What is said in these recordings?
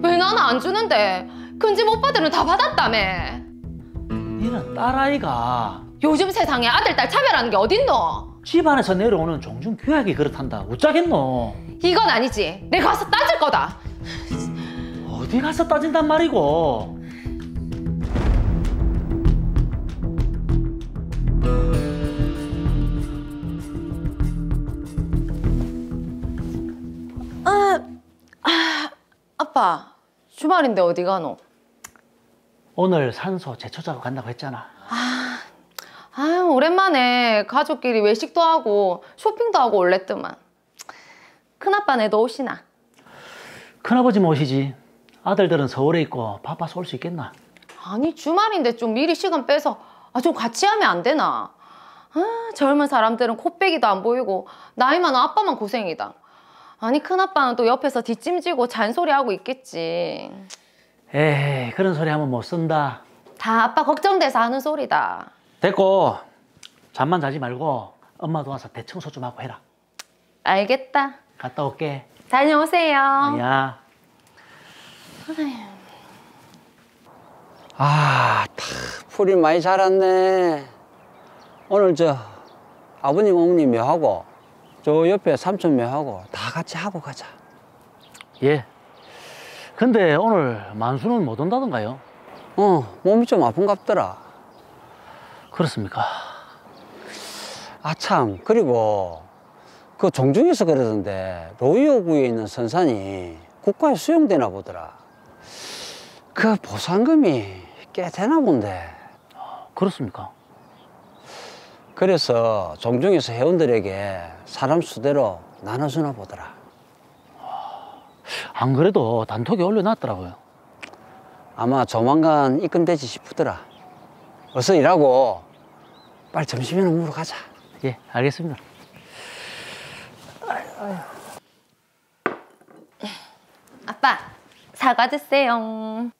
왜 나는 안 주는데? 큰 집 오빠들은 다 받았다며. 니는 딸아이가 요즘 세상에 아들, 딸 차별하는 게 어딨노? 집안에서 내려오는 종중 교약이 그렇단다. 어쩌겠노? 이건 아니지. 내가 가서 따질 거다. 어디 가서 따진단 말이고. 아빠, 주말인데 어디 가노? 오늘 산소 제초 작업 간다고 했잖아. 오랜만에 가족끼리 외식도 하고 쇼핑도 하고 올랬더만. 큰아빠 내도 오시나? 큰아버지 모시지. 아들들은 서울에 있고 바빠서 올 수 있겠나? 아니 주말인데 좀 미리 시간 빼서 좀 같이 하면 안 되나? 젊은 사람들은 코빼기도 안 보이고 나이 많은 아빠만 고생이다. 아니 큰아빠는 또 옆에서 뒷짐지고 잔소리하고 있겠지. 에이, 그런 소리 하면 못 쓴다. 다 아빠 걱정돼서 하는 소리다. 됐고, 잠만 자지 말고 엄마 도와서 대청소 좀 하고 해라. 알겠다. 갔다 올게. 다녀오세요. 야. 풀이 많이 자랐네. 오늘 아버님 어머님 묘하고 저 옆에 삼촌 묘하고 다 같이 하고 가자. 예. 근데 오늘 만수는 못 온다던가요? 몸이 좀 아픈갑더라. 그렇습니까? 참, 그리고 그 종중에서 그러던데 로이오구에 있는 선산이 국가에 수용되나 보더라. 그 보상금이 꽤 되나 본데. 그렇습니까? 그래서 종중에서 회원들에게 사람 수대로 나눠주나 보더라. 안 그래도 단톡에 올려놨더라고요. 아마 조만간 입금되지 싶더라. 어서 일하고 빨리 점심이나 먹으러 가자. 예, 알겠습니다. 아빠 사과 드세요.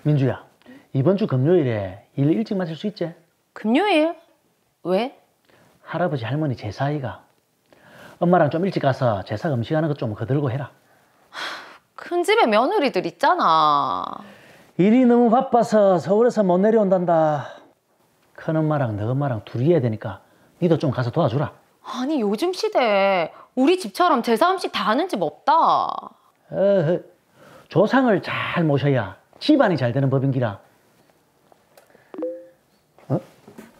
민주야, 이번 주 금요일에 일 일찍 마칠 수 있지? 금요일? 왜? 할아버지 할머니 제사이가. 엄마랑 좀 일찍 가서 제사 음식하는 것 좀 거들고 해라. 큰 집에 며느리들 있잖아. 일이 너무 바빠서 서울에서 못 내려온단다. 큰엄마랑 너엄마랑 둘이 해야 되니까 니도 좀 가서 도와주라. 아니 요즘 시대에 우리 집처럼 제사 음식 다 하는 집 없다. 조상을 잘 모셔야 집안이 잘 되는 법인기라.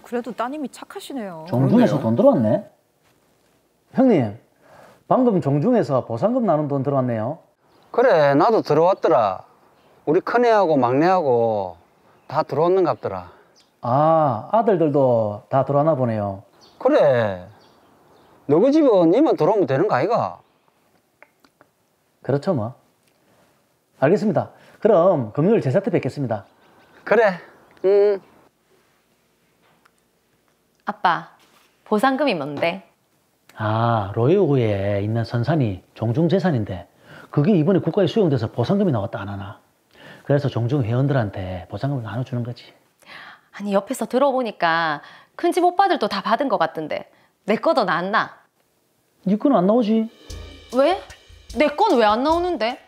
그래도 따님이 착하시네요. 종중에서 돈 들어왔네. 형님, 방금 종중에서 보상금 나눈 돈 들어왔네요. 그래, 나도 들어왔더라. 우리 큰애하고 막내하고 다 들어왔는갑더라. 아들들도 다 들어왔나 보네요. 그래, 너희 집은 니만 들어오면 되는 거 아이가? 그렇죠 뭐. 알겠습니다. 그럼 금요일 제사 때 뵙겠습니다. 그래, 아빠 보상금이 뭔데? 로이오구에 있는 선산이 종중재산인데 그게 이번에 국가에 수용돼서 보상금이 나왔다 안 하나. 그래서 종중 회원들한테 보상금을 나눠주는 거지. 아니 옆에서 들어보니까 큰 집 오빠들도 다 받은 것 같던데 내 거도 나왔나? 니 거는 안 나오지? 왜? 내 건 왜 안 나오는데?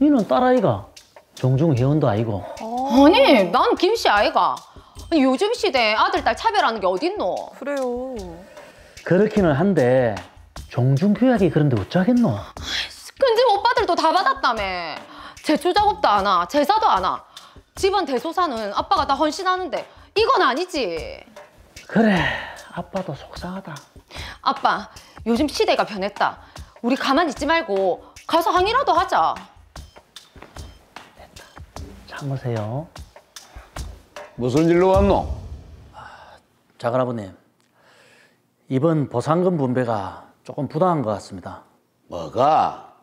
니는 딸아이가 종중 회원도 아니고. 아니 난 김씨 아이가. 아니, 요즘 시대에 아들 딸 차별하는 게 어딨노? 그래요. 그렇기는 한데 종중 교약이 그런데 어쩌겠노? 큰 집 오빠들도 다 받았다며. 제초 작업도 안 와, 제사도 안 와. 집안 대소사는 아빠가 다 헌신하는데 이건 아니지. 그래, 아빠도 속상하다. 아빠, 요즘 시대가 변했다. 우리 가만히 있지 말고 가서 항의라도 하자. 참으세요. 무슨 일로 왔노? 작은아버님, 이번 보상금 분배가 조금 부당한 것 같습니다. 뭐가?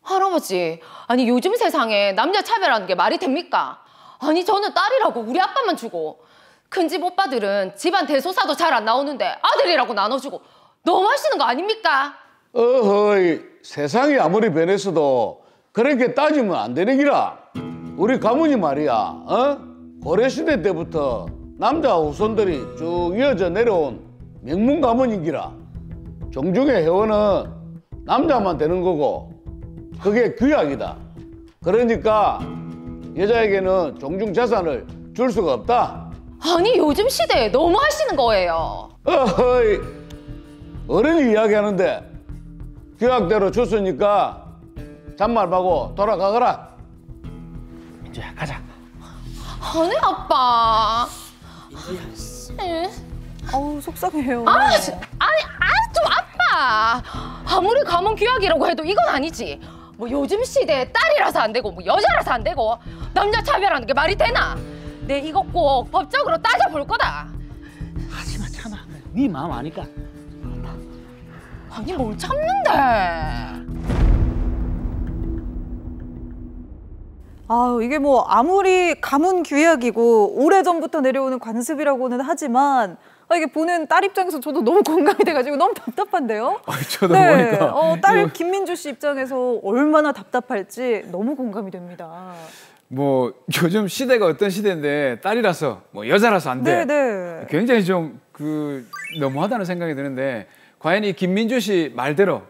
할아버지, 아니 요즘 세상에 남녀 차별하는 게 말이 됩니까? 아니 저는 딸이라고 우리 아빠만 주고 큰 집 오빠들은 집안 대소사도 잘 안 나오는데 아들이라고 나눠주고 너무 하시는 거 아닙니까? 어허이, 세상이 아무리 변했어도 그렇게 따지면 안 되는 기라. 우리 가문이 말이야, 고려시대 때부터 남자 후손들이 쭉 이어져 내려온 명문 가문인 기라. 종중의 회원은 남자만 되는 거고 그게 규약이다. 그러니까 여자에게는 종중 재산을 줄 수가 없다. 아니 요즘 시대에 너무 하시는 거예요. 어허이, 어른이 이야기하는데 규약대로 줬으니까 잔말 말고 돌아가거라. 민주야 가자. 아니 아빠. 아우 속상해요. 좀 아빠. 아무리 가문 규약이라고 해도 이건 아니지. 뭐 요즘 시대에 딸이라서 안 되고 뭐 여자라서 안 되고 남녀 차별하는 게 말이 되나? 내 이거 꼭 법적으로 따져볼 거다. 하지마 참아. 네 마음 아니까. 아니 뭘 참는데. 아 이게 뭐 아무리 가문 규약이고 오래전부터 내려오는 관습이라고는 하지만 이게 보는 딸 입장에서 저도 너무 공감이 돼가지고 너무 답답한데요. 저도 보니까 딸 김민주 씨 입장에서 얼마나 답답할지 너무 공감이 됩니다. 뭐 요즘 시대가 어떤 시대인데 딸이라서 뭐 여자라서 안 돼. 네네. 굉장히 좀 너무하다는 생각이 드는데 과연 이 김민주 씨 말대로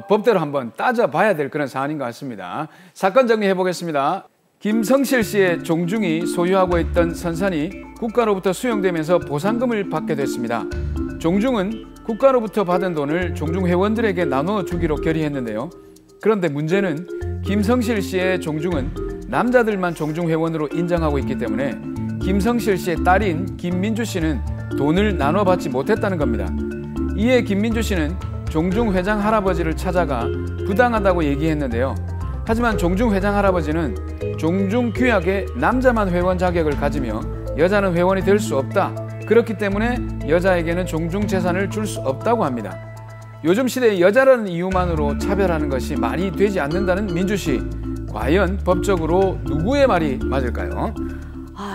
법대로 한번 따져봐야 될 그런 사안인 것 같습니다. 사건 정리해 보겠습니다. 김성실 씨의 종중이 소유하고 있던 선산이 국가로부터 수용되면서 보상금을 받게 됐습니다. 종중은 국가로부터 받은 돈을 종중 회원들에게 나눠 주기로 결의했는데요. 그런데 문제는 김성실 씨의 종중은 남자들만 종중 회원으로 인정하고 있기 때문에 김성실 씨의 딸인 김민주 씨는 돈을 나눠 받지 못했다는 겁니다. 이에 김민주 씨는 종중 회장 할아버지를 찾아가 부당하다고 얘기했는데요. 하지만 종중 회장 할아버지는 종중 규약에 남자만 회원 자격을 가지며 여자는 회원이 될 수 없다. 그렇기 때문에 여자에게는 종중 재산을 줄 수 없다고 합니다. 요즘 시대에 여자라는 이유만으로 차별하는 것이 말이 되지 않는다는 민주 씨. 과연 법적으로 누구의 말이 맞을까요?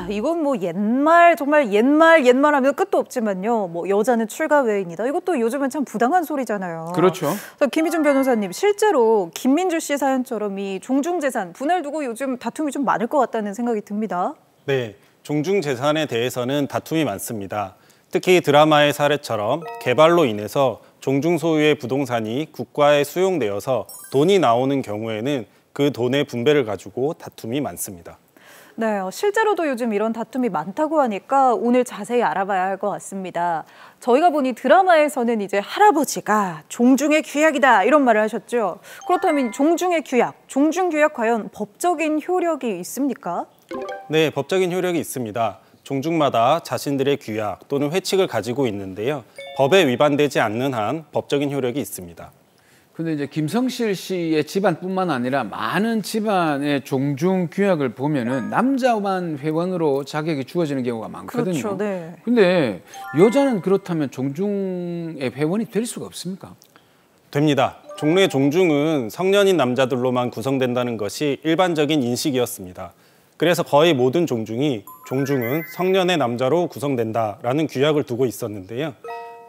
이건 뭐 옛말 정말 옛말 하면 끝도 없지만요. 뭐 여자는 출가 외인이다. 이것도 요즘은 참 부당한 소리잖아요. 그렇죠. 김희준 변호사님, 실제로 김민주 씨 사연처럼 이 종중재산 분할 두고 요즘 다툼이 좀 많을 것 같다는 생각이 듭니다. 네, 종중재산에 대해서는 다툼이 많습니다. 특히 드라마의 사례처럼 개발로 인해서 종중 소유의 부동산이 국가에 수용되어서 돈이 나오는 경우에는 그 돈의 분배를 가지고 다툼이 많습니다. 네, 실제로도 요즘 이런 다툼이 많다고 하니까 오늘 자세히 알아봐야 할 것 같습니다. 저희가 보니 드라마에서는 이제 할아버지가 종중의 규약이다 이런 말을 하셨죠. 그렇다면 종중의 규약, 종중규약 과연 법적인 효력이 있습니까? 네, 법적인 효력이 있습니다. 종중마다 자신들의 규약 또는 회칙을 가지고 있는데요. 법에 위반되지 않는 한 법적인 효력이 있습니다. 근데 이제 김성실 씨의 집안뿐만 아니라 많은 집안의 종중 규약을 보면은 남자만 회원으로 자격이 주어지는 경우가 많거든요. 그렇죠, 네. 근데 여자는 그렇다면 종중의 회원이 될 수가 없습니까? 됩니다. 종로의 종중은 성년인 남자들로만 구성된다는 것이 일반적인 인식이었습니다. 그래서 거의 모든 종중은 성년의 남자로 구성된다라는 규약을 두고 있었는데요.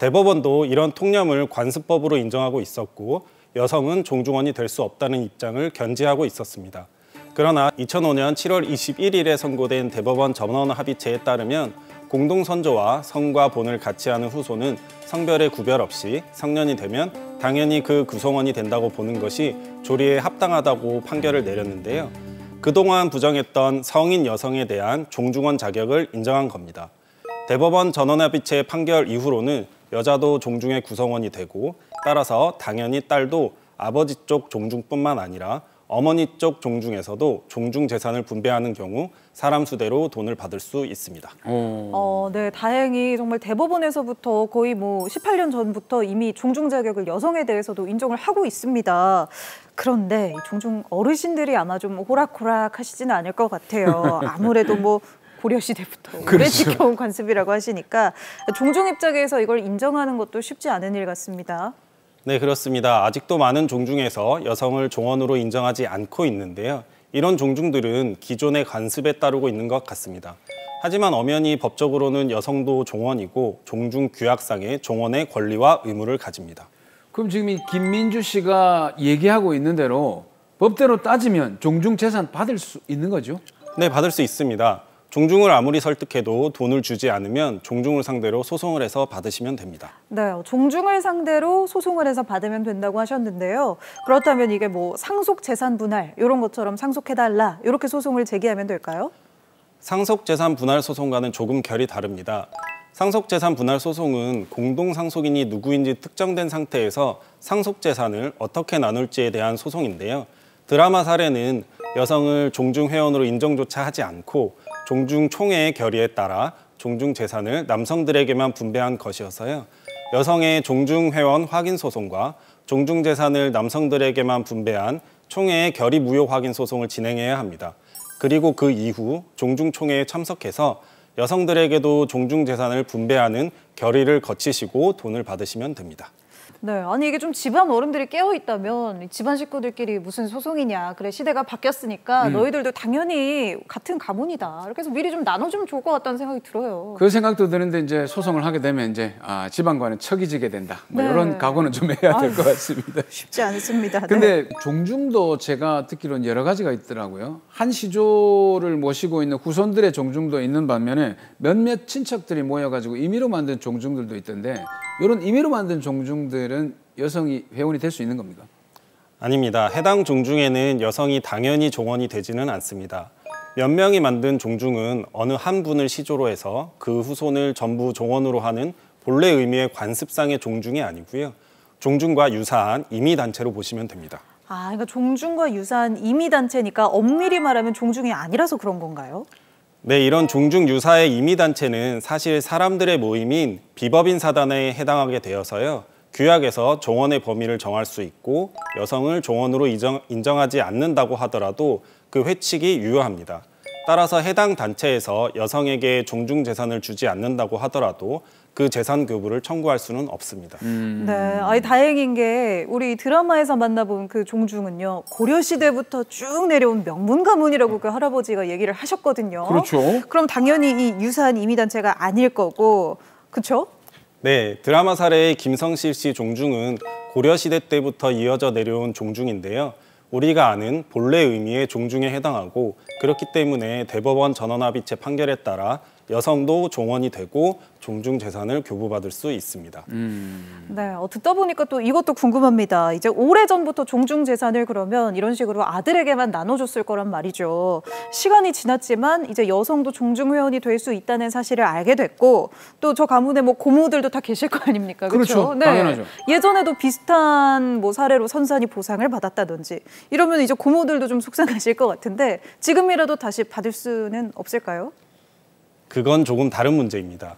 대법원도 이런 통념을 관습법으로 인정하고 있었고 여성은 종중원이 될 수 없다는 입장을 견지하고 있었습니다. 그러나 2005년 7월 21일에 선고된 대법원 전원 합의체에 따르면 공동선조와 성과 본을 같이 하는 후손은 성별의 구별 없이 성년이 되면 당연히 그 구성원이 된다고 보는 것이 조리에 합당하다고 판결을 내렸는데요. 그동안 부정했던 성인 여성에 대한 종중원 자격을 인정한 겁니다. 대법원 전원합의체 판결 이후로는 여자도 종중의 구성원이 되고 따라서 당연히 딸도 아버지 쪽 종중뿐만 아니라 어머니 쪽 종중에서도 종중 재산을 분배하는 경우 사람 수대로 돈을 받을 수 있습니다. 네, 다행히 정말 대법원에서부터 거의 뭐 18년 전부터 이미 종중 자격을 여성에 대해서도 인정을 하고 있습니다. 그런데 종중 어르신들이 아마 좀 호락호락 하시지는 않을 것 같아요. 아무래도 뭐 고려시대부터 오래 그렇죠. 지켜온 관습이라고 하시니까 종중 입장에서 이걸 인정하는 것도 쉽지 않은 일 같습니다. 네, 그렇습니다. 아직도 많은 종중에서 여성을 종원으로 인정하지 않고 있는데요. 이런 종중들은 기존의 관습에 따르고 있는 것 같습니다. 하지만 엄연히 법적으로는 여성도 종원이고 종중 규약상의 종원의 권리와 의무를 가집니다. 그럼 지금 이 김민주 씨가 얘기하고 있는 대로 법대로 따지면 종중 재산 받을 수 있는 거죠? 네, 받을 수 있습니다. 종중을 아무리 설득해도 돈을 주지 않으면 종중을 상대로 소송을 해서 받으시면 됩니다. 네, 종중을 상대로 소송을 해서 받으면 된다고 하셨는데요. 그렇다면 이게 뭐 상속 재산 분할 이런 것처럼 상속해달라 이렇게 소송을 제기하면 될까요? 상속 재산 분할 소송과는 조금 결이 다릅니다. 상속 재산 분할 소송은 공동 상속인이 누구인지 특정된 상태에서 상속 재산을 어떻게 나눌지에 대한 소송인데요. 드라마 사례는 여성을 종중 회원으로 인정조차 하지 않고 종중 총회의 결의에 따라 종중 재산을 남성들에게만 분배한 것이어서요. 여성의 종중 회원 확인 소송과 종중 재산을 남성들에게만 분배한 총회의 결의 무효 확인 소송을 진행해야 합니다. 그리고 그 이후 종중 총회에 참석해서 여성들에게도 종중 재산을 분배하는 결의를 거치시고 돈을 받으시면 됩니다. 네, 아니 이게 좀 집안 어른들이 깨어있다면 집안 식구들끼리 무슨 소송이냐. 그래, 시대가 바뀌었으니까 너희들도 당연히 같은 가문이다. 이렇게 해서 미리 좀 나눠주면 좋을 것 같다는 생각이 들어요. 그 생각도 드는데 이제 소송을 하게 되면 이제 집안과는 척이 지게 된다. 뭐 네. 이런 각오는 좀 해야 될 것 같습니다. 쉽지 않습니다. 네. 근데 종중도 제가 듣기로는 여러 가지가 있더라고요. 한 시조를 모시고 있는 후손들의 종중도 있는 반면에 몇몇 친척들이 모여가지고 임의로 만든 종중들도 있던데 이런 임의로 만든 종중들은 여성이 회원이 될 수 있는 겁니까? 아닙니다. 해당 종중에는 여성이 당연히 종원이 되지는 않습니다. 몇 명이 만든 종중은 어느 한 분을 시조로 해서 그 후손을 전부 종원으로 하는 본래 의미의 관습상의 종중이 아니고요. 종중과 유사한 임의단체로 보시면 됩니다. 아, 그러니까 종중과 유사한 임의단체니까 엄밀히 말하면 종중이 아니라서 그런 건가요? 네, 이런 종중 유사의 임의단체는 사실 사람들의 모임인 비법인 사단에 해당하게 되어서요. 규약에서 종원의 범위를 정할 수 있고 여성을 종원으로 인정하지 않는다고 하더라도 그 회칙이 유효합니다. 따라서 해당 단체에서 여성에게 종중 재산을 주지 않는다고 하더라도 그 재산 교부를 청구할 수는 없습니다. 네, 아니 다행인 게 우리 드라마에서 만나본 그 종중은요 고려 시대부터 쭉 내려온 명문 가문이라고 그 할아버지가 얘기를 하셨거든요. 그렇죠. 그럼 당연히 이 유사한 임의단체가 아닐 거고, 그렇죠? 네, 드라마 사례의 김성실 씨 종중은 고려시대 때부터 이어져 내려온 종중인데요. 우리가 아는 본래 의미의 종중에 해당하고 그렇기 때문에 대법원 전원합의체 판결에 따라 여성도 종원이 되고 종중 재산을 교부받을 수 있습니다. 네, 듣다 보니까 또 이것도 궁금합니다. 이제 오래전부터 종중 재산을 그러면 이런 식으로 아들에게만 나눠줬을 거란 말이죠. 시간이 지났지만 이제 여성도 종중 회원이 될 수 있다는 사실을 알게 됐고 또 저 가문에 뭐 고모들도 다 계실 거 아닙니까? 그렇죠? 그렇죠. 당연하죠. 예전에도 비슷한 뭐 사례로 선산이 보상을 받았다든지 이러면 이제 고모들도 좀 속상하실 것 같은데 지금이라도 다시 받을 수는 없을까요? 그건 조금 다른 문제입니다.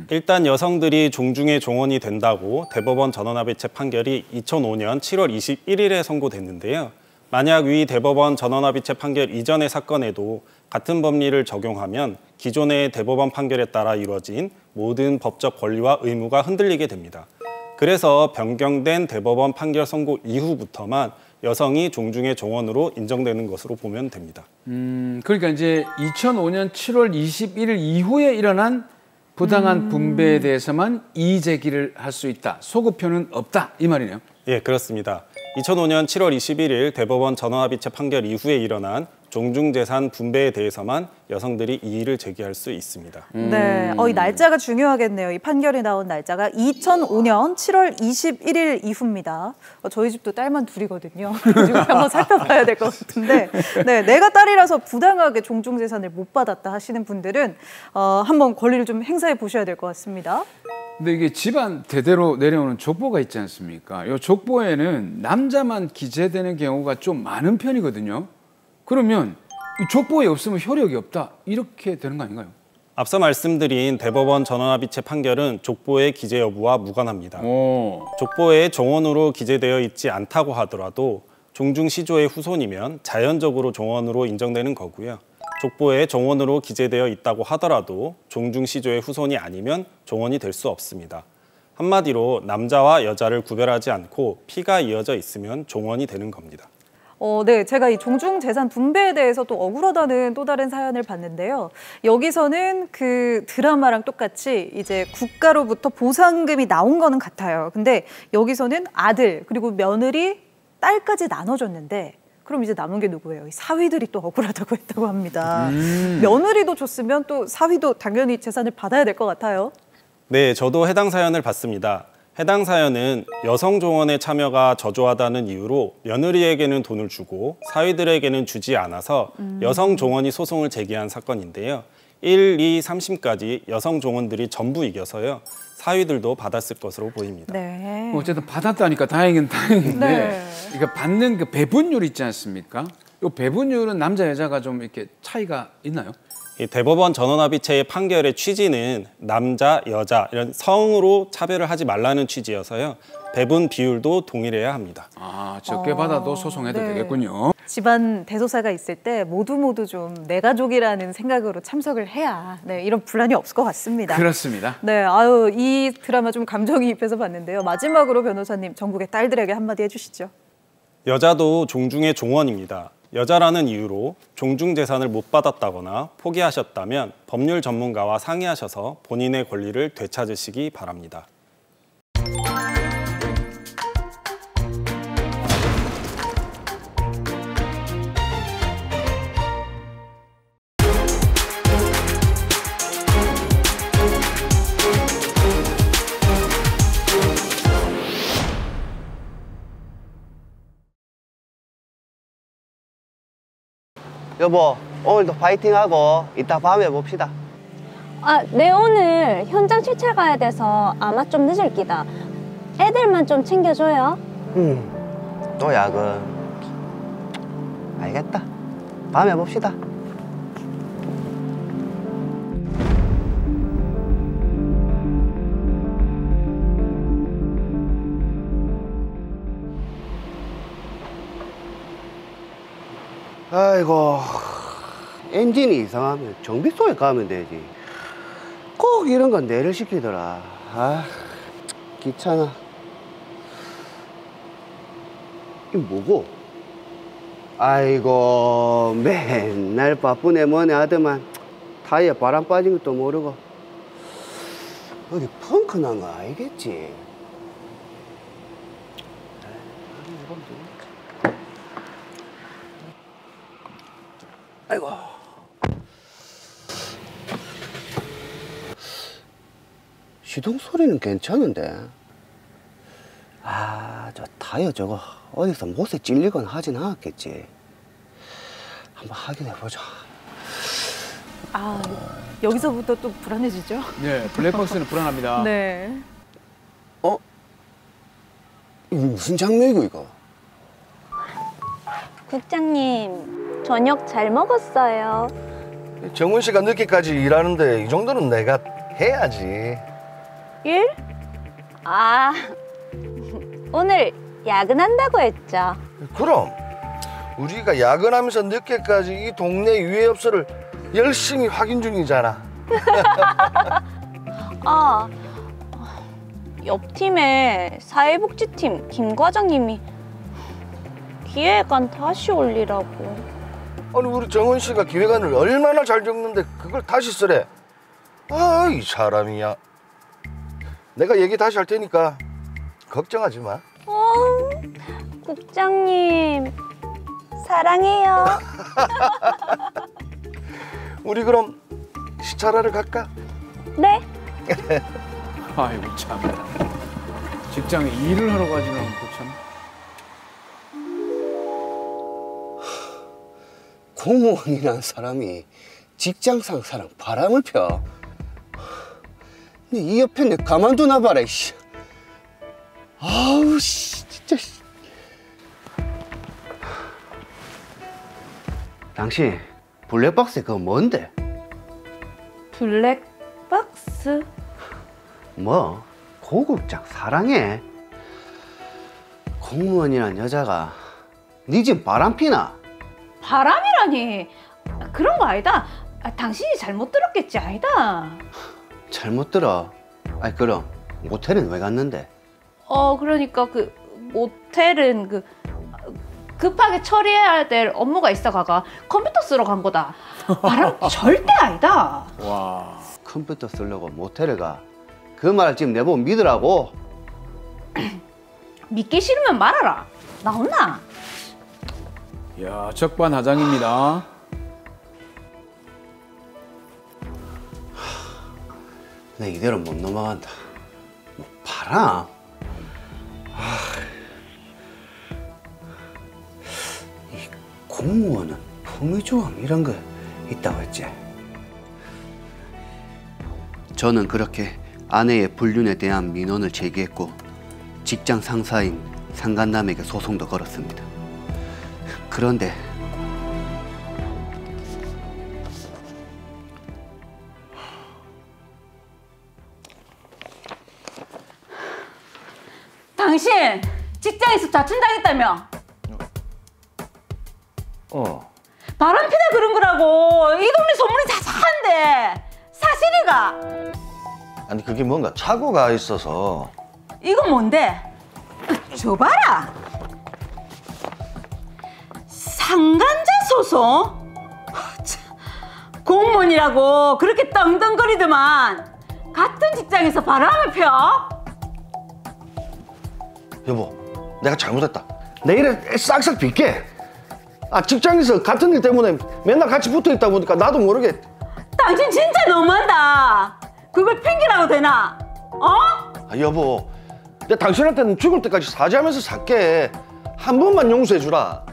일단 여성들이 종중의 종원이 된다고 대법원 전원합의체 판결이 2005년 7월 21일에 선고됐는데요. 만약 위 대법원 전원합의체 판결 이전의 사건에도 같은 법리를 적용하면 기존의 대법원 판결에 따라 이루어진 모든 법적 권리와 의무가 흔들리게 됩니다. 그래서 변경된 대법원 판결 선고 이후부터만 여성이 종중의 종원으로 인정되는 것으로 보면 됩니다. 그러니까 이제 2005년 7월 21일 이후에 일어난 부당한 분배에 대해서만 이의 제기를 할 수 있다. 소급표는 없다. 이 말이네요. 예, 그렇습니다. 2005년 7월 21일 대법원 전원합의체 판결 이후에 일어난 종중재산 분배에 대해서만 여성들이 이의를 제기할 수 있습니다. 네, 이 날짜가 중요하겠네요. 이 판결이 나온 날짜가 2005년 7월 21일 이후입니다. 저희 집도 딸만 둘이거든요. 지금 한번 살펴봐야 될 것 같은데, 네, 내가 딸이라서 부당하게 종중재산을 못 받았다 하시는 분들은 한번 권리를 좀 행사해 보셔야 될 것 같습니다. 근데 이게 집안 대대로 내려오는 족보가 있지 않습니까? 이 족보에는 남자만 기재되는 경우가 좀 많은 편이거든요. 그러면 이 족보에 없으면 효력이 없다. 이렇게 되는 거 아닌가요? 앞서 말씀드린 대법원 전원합의체 판결은 족보의 기재 여부와 무관합니다. 족보에 종원으로 기재되어 있지 않다고 하더라도 종중시조의 후손이면 자연적으로 종원으로 인정되는 거고요. 족보에 종원으로 기재되어 있다고 하더라도 종중시조의 후손이 아니면 종원이 될 수 없습니다. 한마디로 남자와 여자를 구별하지 않고 피가 이어져 있으면 종원이 되는 겁니다. 네, 제가 이 종중재산 분배에 대해서 또 억울하다는 또 다른 사연을 봤는데요. 여기서는 그 드라마랑 똑같이 이제 국가로부터 보상금이 나온 거는 같아요. 근데 여기서는 아들 그리고 며느리, 딸까지 나눠줬는데 그럼 이제 남은 게 누구예요? 이 사위들이 또 억울하다고 했다고 합니다. 며느리도 줬으면 또 사위도 당연히 재산을 받아야 될 것 같아요. 네, 저도 해당 사연을 봤습니다. 해당 사연은 여성 종원의 참여가 저조하다는 이유로 며느리에게는 돈을 주고 사위들에게는 주지 않아서 여성 종원이 소송을 제기한 사건인데요. 1, 2, 3심까지 여성 종원들이 전부 이겨서요. 사위들도 받았을 것으로 보입니다. 네. 어쨌든 받았다니까 다행인 다행인데 네. 그러니까 받는 그 배분율 있지 않습니까? 이 배분율은 남자 여자가 좀 이렇게 차이가 있나요? 이 대법원 전원합의체의 판결의 취지는 남자, 여자 이런 성으로 차별을 하지 말라는 취지여서요. 배분 비율도 동일해야 합니다. 아, 적게 받아도 소송해도 네. 되겠군요. 집안 대소사가 있을 때 모두 좀 내 가족이라는 생각으로 참석을 해야 네, 이런 분란이 없을 것 같습니다. 그렇습니다. 네, 아유 이 드라마 좀 감정이입해서 봤는데요. 마지막으로 변호사님 전국의 딸들에게 한마디 해주시죠. 여자도 종중의 종원입니다. 여자라는 이유로 종중 재산을 못 받았다거나 포기하셨다면 법률 전문가와 상의하셔서 본인의 권리를 되찾으시기 바랍니다. 여보, 오늘도 파이팅하고 이따 밤에 봅시다. 아, 네, 오늘 현장 출찰 가야 돼서 아마 좀 늦을 기다. 애들만 좀 챙겨줘요. 또 야근. 알겠다. 밤에 봅시다. 아이고, 엔진이 이상하면 정비소에 가면 되지. 꼭 이런 건 내를 시키더라. 아, 귀찮아. 이 뭐고? 아이고, 맨날 바쁘네 뭐네 하더만 타이어 바람 빠진 것도 모르고. 어디 펑크 난 거 아니겠지? 아이고. 시동 소리는 괜찮은데. 아, 저 타이어 저거 어디서 못에 찔리거나 하진 않았겠지. 한번 확인해 보자. 아, 여기서부터 또 불안해지죠? 네, 블랙박스는 불안합니다. 네. 어? 이거 무슨 장면이고 이거? 국장님, 저녁 잘 먹었어요. 정훈 씨가 늦게까지 일하는데 이 정도는 내가 해야지. 일? 아, 오늘 야근한다고 했죠. 그럼 우리가 야근하면서 늦게까지 이 동네 유해업소를 열심히 확인 중이잖아. 아, 옆 팀에 사회복지팀 김 과장님이 기획안 다시 올리라고. 아니 우리 정훈 씨가 기획안을 얼마나 잘 적는데 그걸 다시 쓰래. 아, 이 사람이야. 내가 얘기 다시 할 테니까 걱정하지 마. 국장님 사랑해요. 우리 그럼 시찰하러 갈까? 네. 아이고 참. 직장에 일을 하러 가지는 않고 참. 공무원이라는 사람이 직장 상사랑 바람을 펴. 근데 이 옆에 내 가만두나 봐라, 씨. 아우, 씨, 진짜. 당신 블랙박스 그거 뭔데? 블랙박스? 뭐 고급장 사랑해. 공무원이란 여자가 네 집 바람피나? 바람이라니. 그런 거 아니다. 당신이 잘못 들었겠지. 아니다. 잘못 들어. 아이 그럼 모텔은 왜 갔는데? 그러니까 그 모텔은 그 급하게 처리해야 될 업무가 있어가가 컴퓨터 쓰러 간 거다. 바람 절대 아니다. 와. 컴퓨터 쓰려고 모텔에 가. 그 말 지금 내보고 믿으라고? 믿기 싫으면 말아라. 나 혼나. 야, 적반하장입니다. 내 이대로 못 넘어간다. 뭐 봐라. 이 공무원은 품위조항 이런 거 있다고 했지. 저는 그렇게 아내의 불륜에 대한 민원을 제기했고 직장 상사인 상간남에게 소송도 걸었습니다. 그런데 당신 직장에서 자춘당했다며? 바람피다 그런 거라고. 이 동네 소문이 자자한데 사실이가? 아니 그게 뭔가 착오가 있어서. 이건 뭔데? 저 봐라. 상간자 소송? 공무원이라고 그렇게 떵떵거리더만 같은 직장에서 바람을 펴? 여보, 내가 잘못했다. 내일에 싹싹 빌게. 직장에서 같은 일 때문에 맨날 같이 붙어 있다 보니까 나도 모르게. 당신 진짜 너무한다. 그걸 핑계라고 되나? 여보, 내가 당신한테는 죽을 때까지 사죄하면서 살게. 한 번만 용서해 주라.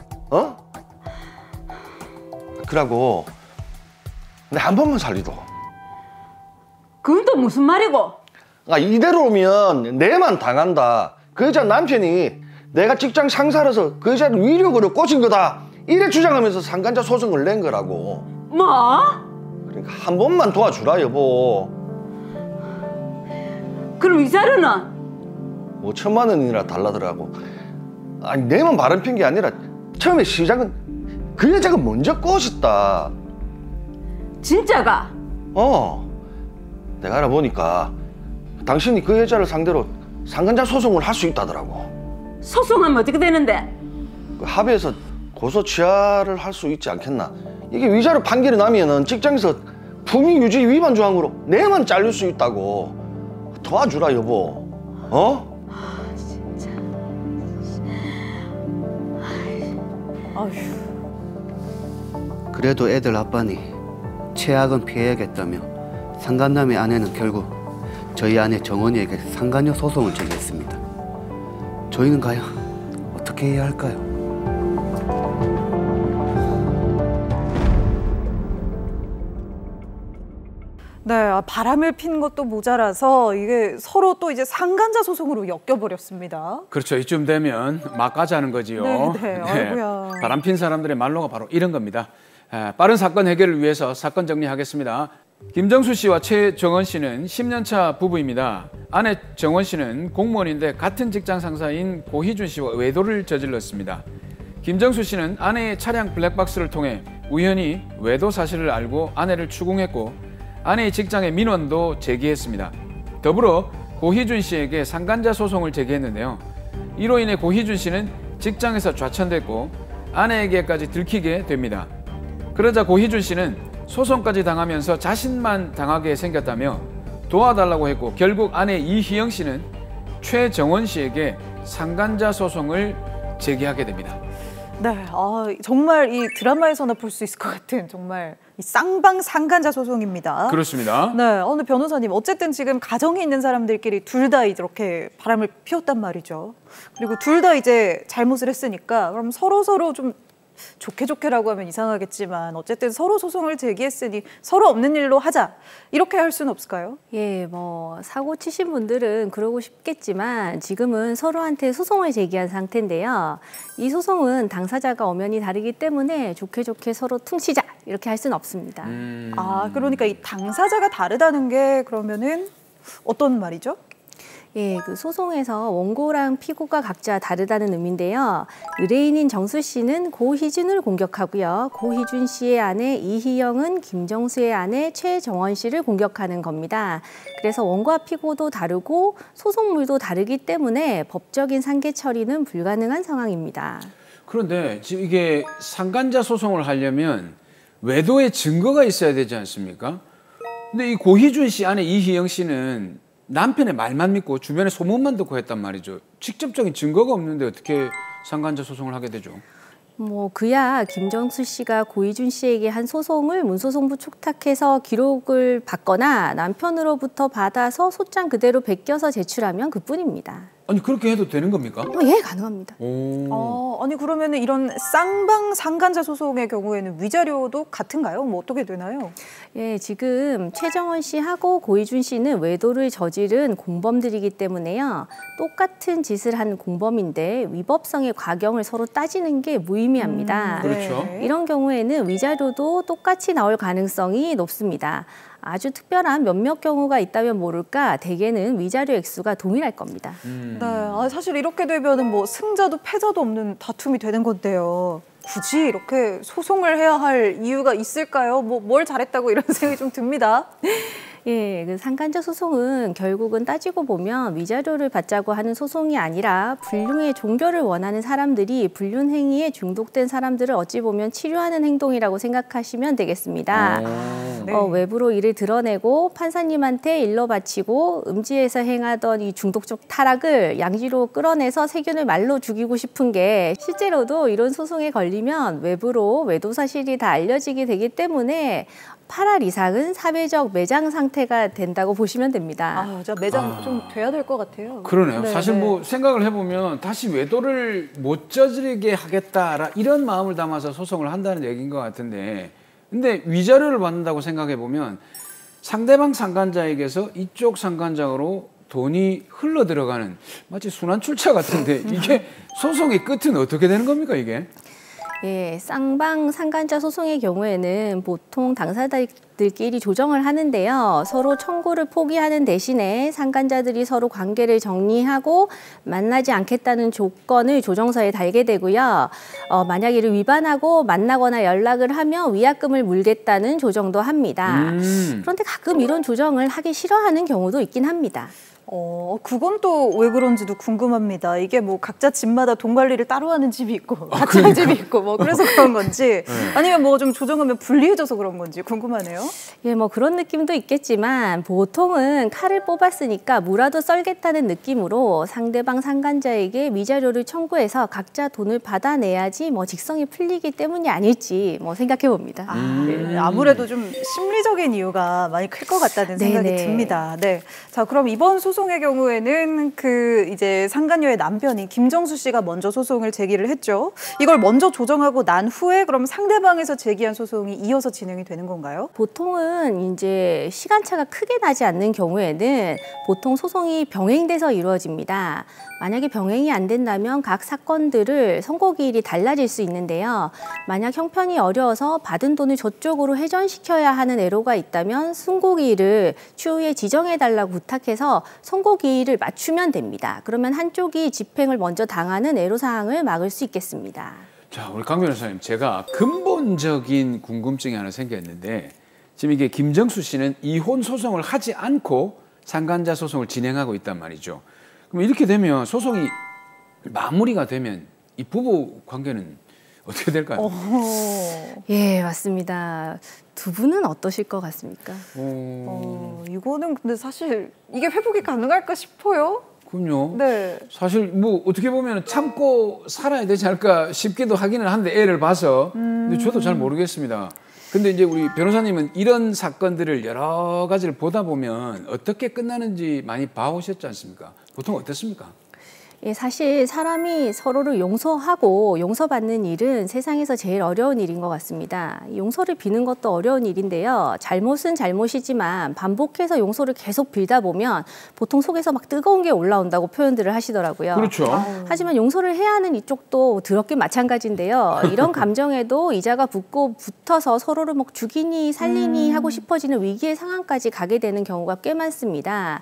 그러고 내 한 번만 살리도. 그건 또 무슨 말이고? 이대로면 내만 당한다. 그 여자 남편이 내가 직장 상사라서 그 여자를 위력으로 꼬신 거다. 이래 주장하면서 상간자 소송을 낸 거라고. 뭐? 그러니까 한 번만 도와주라 여보. 그럼 위자료는? 5천만 원이나 달라더라고. 내만 바람 핀 게 아니라 처음에 시작은 그 여자가 먼저 꼬셨다. 진짜가? 내가 알아보니까 당신이 그 여자를 상대로 상간자 소송을 할 수 있다더라고. 소송하면 어떻게 되는데? 합의해서 고소 취하를 할 수 있지 않겠나. 이게 위자료 판결이 나면은 직장에서 품위 유지 위반 조항으로 내만 잘릴 수 있다고. 도와주라 여보. 진짜. 그래도 애들 아빠니 최악은 피해야겠다며 상간남의 아내는 결국 저희 아내 정원이에게 상간녀 소송을 제기했습니다. 저희는 과연 어떻게 해야 할까요? 네, 바람을 핀 것도 모자라서 이게 서로 또 이제 상간자 소송으로 엮여버렸습니다. 그렇죠. 이쯤 되면 막가자는 거지요. 네. 아이고야. 바람핀 사람들의 말로가 바로 이런 겁니다. 빠른 사건 해결을 위해서 사건 정리하겠습니다. 김정수 씨와 최정원 씨는 10년차 부부입니다. 아내 정원 씨는 공무원인데 같은 직장 상사인 고희준 씨와 외도를 저질렀습니다. 김정수 씨는 아내의 차량 블랙박스를 통해 우연히 외도 사실을 알고 아내를 추궁했고 아내의 직장에 민원도 제기했습니다. 더불어 고희준 씨에게 상간자 소송을 제기했는데요. 이로 인해 고희준 씨는 직장에서 좌천됐고 아내에게까지 들키게 됩니다. 그러자 고희준 씨는 소송까지 당하면서 자신만 당하게 생겼다며 도와달라고 했고 결국 아내 이희영 씨는 최정원 씨에게 상간자 소송을 제기하게 됩니다. 네, 정말 이 드라마에서나 볼 수 있을 것 같은 정말 이 쌍방 상간자 소송입니다. 그렇습니다. 네, 근데 변호사님 어쨌든 지금 가정이 있는 사람들끼리 둘 다 이렇게 바람을 피웠단 말이죠. 그리고 둘 다 이제 잘못을 했으니까 그럼 서로 좀 좋게라고 하면 이상하겠지만 어쨌든 서로 소송을 제기했으니 서로 없는 일로 하자 이렇게 할 수는 없을까요? 예, 뭐 사고 치신 분들은 그러고 싶겠지만 지금은 서로한테 소송을 제기한 상태인데요. 이 소송은 당사자가 엄연히 다르기 때문에 좋게 서로 퉁치자 이렇게 할 수는 없습니다. 그러니까 이 당사자가 다르다는 게 그러면은 어떤 말이죠? 예, 그 소송에서 원고랑 피고가 각자 다르다는 의미인데요. 의뢰인인 정수 씨는 고희준을 공격하고요. 고희준 씨의 아내 이희영은 김정수의 아내 최정원 씨를 공격하는 겁니다. 그래서 원고와 피고도 다르고 소송물도 다르기 때문에 법적인 상계 처리는 불가능한 상황입니다. 그런데 지금 이게 상간자 소송을 하려면 외도의 증거가 있어야 되지 않습니까? 근데 이 고희준 씨 아내 이희영 씨는 남편의 말만 믿고 주변에 소문만 듣고 했단 말이죠. 직접적인 증거가 없는데 어떻게 상간자 소송을 하게 되죠? 그야 김정수 씨가 고희준 씨에게 한 소송을 문소송부 촉탁해서 기록을 받거나 남편으로부터 받아서 소장 그대로 베껴서 제출하면 그뿐입니다. 아니 그렇게 해도 되는 겁니까? 예, 가능합니다. 아니 그러면 이런 쌍방 상간자 소송의 경우에는 위자료도 같은가요? 뭐 어떻게 되나요? 예, 지금 최정원 씨하고 고희준 씨는 외도를 저지른 공범들이기 때문에요. 똑같은 짓을 한 공범인데 위법성의 과경을 서로 따지는 게 무의미합니다. 그렇죠. 이런 경우에는 위자료도 똑같이 나올 가능성이 높습니다. 아주 특별한 몇몇 경우가 있다면 모를까 대개는 위자료 액수가 동일할 겁니다. 네, 사실 이렇게 되면은 뭐 승자도 패자도 없는 다툼이 되는 건데요. 굳이 이렇게 소송을 해야 할 이유가 있을까요? 뭘 잘했다고 이런 생각이 좀 듭니다. 예, 그 상간자 소송은 결국은 따지고 보면 위자료를 받자고 하는 소송이 아니라 불륜의 종결을 원하는 사람들이 불륜 행위에 중독된 사람들을 어찌 보면 치료하는 행동이라고 생각하시면 되겠습니다. 네. 외부로 이를 드러내고 판사님한테 일러 바치고 음지에서 행하던 이 중독적 타락을 양지로 끌어내서 세균을 말로 죽이고 싶은 게 실제로도 이런 소송에 걸리면 외부로 외도 사실이 다 알려지게 되기 때문에 8할 이상은 사회적 매장 상태가 된다고 보시면 됩니다. 진짜 매장 좀 돼야 될 것 같아요. 그러네요. 네, 사실 네. 뭐 생각을 해보면 다시 외도를 못 저지르게 하겠다 이런 마음을 담아서 소송을 한다는 얘기인 것 같은데 근데 위자료를 받는다고 생각해보면 상대방 상간자에게서 이쪽 상간자로 돈이 흘러 들어가는 마치 순환 출처 같은데 이게 소송의 끝은 어떻게 되는 겁니까 이게? 예, 쌍방 상간자 소송의 경우에는 보통 당사자들끼리 조정을 하는데요. 서로 청구를 포기하는 대신에 상간자들이 서로 관계를 정리하고 만나지 않겠다는 조건을 조정서에 달게 되고요. 만약 이를 위반하고 만나거나 연락을 하면 위약금을 물겠다는 조정도 합니다. 그런데 가끔 이런 조정을 하기 싫어하는 경우도 있긴 합니다. 그건 또 왜 그런지도 궁금합니다. 이게 뭐 각자 집마다 돈 관리를 따로 하는 집이 있고 같이 하는 집이 있고 뭐 그래서 그런 건지 아니면 뭐 좀 조정하면 불리해져서 그런 건지 궁금하네요. 예, 뭐 그런 느낌도 있겠지만 보통은 칼을 뽑았으니까 무라도 썰겠다는 느낌으로 상대방 상간자에게 위자료를 청구해서 각자 돈을 받아내야지 뭐 직성이 풀리기 때문이 아닐지 뭐 생각해 봅니다. 네, 아무래도 좀 심리적인 이유가 많이 클 것 같다는 생각이 듭니다. 네, 자 그럼 이번 소송의 경우에는 이제 상간녀의 남편이 김정수 씨가 먼저 소송을 제기를 했죠. 이걸 먼저 조정하고 난 후에 그럼 상대방에서 제기한 소송이 이어서 진행이 되는 건가요? 보통은 이제 시간차가 크게 나지 않는 경우에는 보통 소송이 병행돼서 이루어집니다. 만약에 병행이 안 된다면 각 사건들을 선고기일이 달라질 수 있는데요. 만약 형편이 어려워서 받은 돈을 저쪽으로 회전시켜야 하는 애로가 있다면 선고기일을 추후에 지정해달라고 부탁해서 선고기일을 맞추면 됩니다. 그러면 한쪽이 집행을 먼저 당하는 애로사항을 막을 수 있겠습니다. 자, 우리 강 변호사님, 제가 근본적인 궁금증이 하나 생겼는데 지금 이게 김정수 씨는 이혼 소송을 하지 않고 상간자 소송을 진행하고 있단 말이죠. 그럼 이렇게 되면 소송이 마무리가 되면 이 부부 관계는 어떻게 될까요? 예, 맞습니다. 두 분은 어떠실 것 같습니까? 이거는 근데 사실 이게 회복이 가능할까 싶어요. 그럼요. 네. 사실 뭐 어떻게 보면 참고 살아야 되지 않을까 싶기도 하기는 한데 애를 봐서 근데 저도 잘 모르겠습니다. 근데 이제 우리 변호사님은 이런 사건들을 여러 가지를 보다 보면 어떻게 끝나는지 많이 봐오셨지 않습니까? 보통 어떻습니까? 예, 사실 사람이 서로를 용서하고 용서받는 일은 세상에서 제일 어려운 일인 것 같습니다. 용서를 비는 것도 어려운 일인데요. 잘못은 잘못이지만 반복해서 용서를 계속 빌다 보면 보통 속에서 막 뜨거운 게 올라온다고 표현들을 하시더라고요. 그렇죠. 하지만 용서를 해야 하는 이쪽도 더럽게 마찬가지인데요. 이런 감정에도 이자가 붙고 붙어서 서로를 막 죽이니 살리니 하고 싶어지는 위기의 상황까지 가게 되는 경우가 꽤 많습니다.